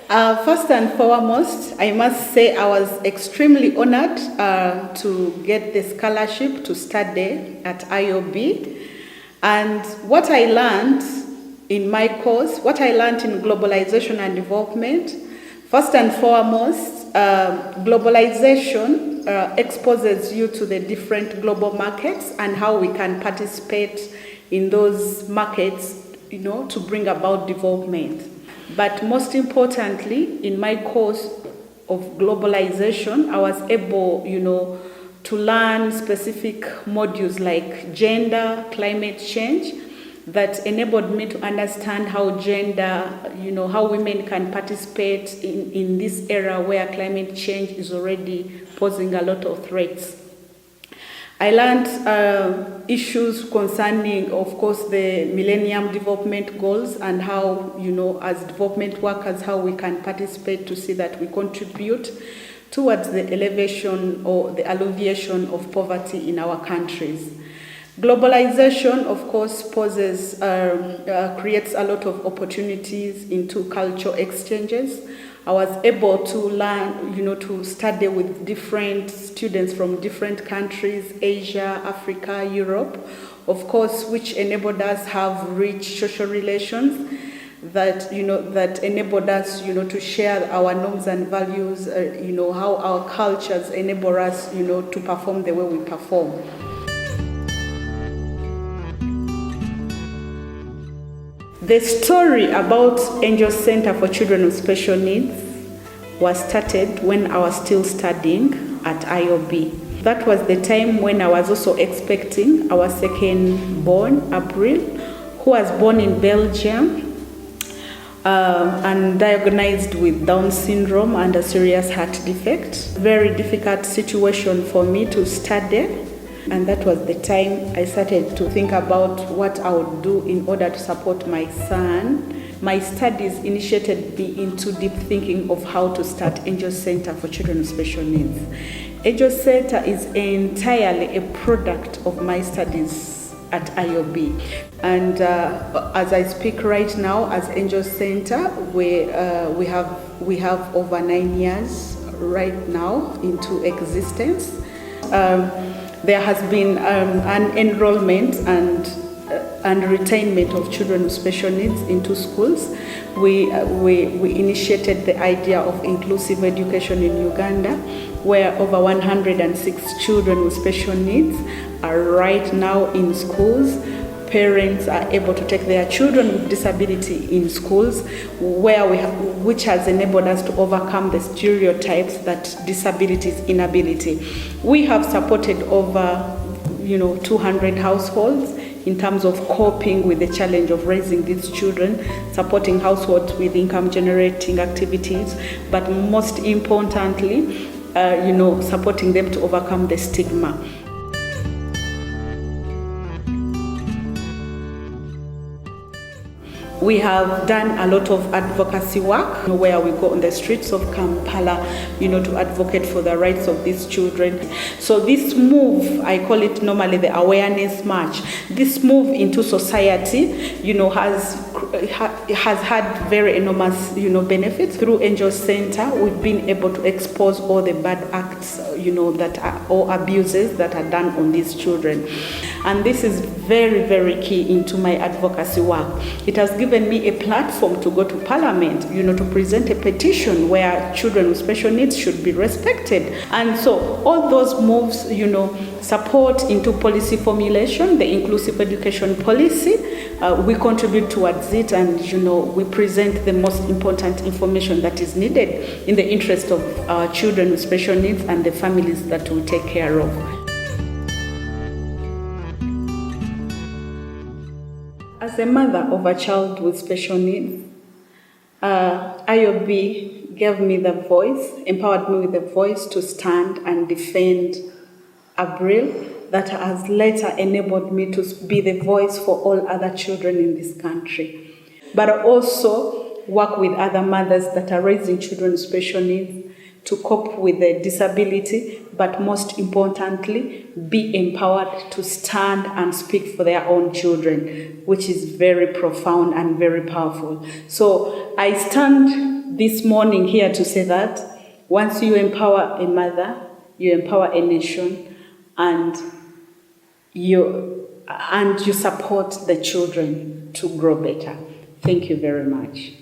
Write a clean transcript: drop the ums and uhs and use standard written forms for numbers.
First and foremost, I must say I was extremely honored to get the scholarship to study at IOB. And what I learned in my course, what I learned in globalization and development, first and foremost, globalization exposes you to the different global markets and how we can participate in those markets, to bring about development. But most importantly, in my course of globalization, I was able, to learn specific modules like gender, climate change, that enabled me to understand how gender, how women can participate in this era where climate change is already posing a lot of threats. I learned issues concerning, of course, the Millennium Development Goals and how, as development workers, how we can participate to see that we contribute towards the elevation or the alleviation of poverty in our countries. Globalization, of course, creates a lot of opportunities into cultural exchanges. I was able to learn, to study with different students from different countries, Asia, Africa, Europe, of course, which enabled us to have rich social relations that enabled us, to share our norms and values, how our cultures enable us, to perform the way we perform. The story about Angel Center for Children with Special Needs was started when I was still studying at IOB. That was the time when I was also expecting our second born, April, who was born in Belgium and diagnosed with Down syndrome and a serious heart defect. Very difficult situation for me to study. And that was the time I started to think about what I would do in order to support my son. My studies initiated me into deep thinking of how to start Angel Center for Children with Special Needs. Angel Center is entirely a product of my studies at IOB. And as I speak right now, as Angel Center, we have over 9 years right now into existence. There has been an enrollment and retainment of children with special needs into schools. We initiated the idea of inclusive education in Uganda, where over 106 children with special needs are right now in schools. Parents are able to take their children with disability in schools, which has enabled us to overcome the stereotypes that disability is inability. We have supported over 200 households in terms of coping with the challenge of raising these children, supporting households with income generating activities, but most importantly, supporting them to overcome the stigma. We have done a lot of advocacy work where we go on the streets of Kampala, to advocate for the rights of these children. So this move, I call it normally the awareness march. This move into society, has had very enormous, benefits. Through Angel Center, we've been able to expose all the bad acts, or abuses that are done on these children. And this is very, very key into my advocacy work. It has given me a platform to go to Parliament, to present a petition where children with special needs should be respected. And so all those moves, support into policy formulation, the inclusive education policy, we contribute towards it, and we present the most important information that is needed in the interest of our children with special needs and the families that we take care of. As a mother of a child with special needs, IOB gave me the voice, empowered me with the voice to stand and defend April, that has later enabled me to be the voice for all other children in this country. But also work with other mothers that are raising children with special needs to cope with the disability, but most importantly, be empowered to stand and speak for their own children, which is very profound and very powerful. So I stand this morning here to say that once you empower a mother, you empower a nation, and you support the children to grow better. Thank you very much.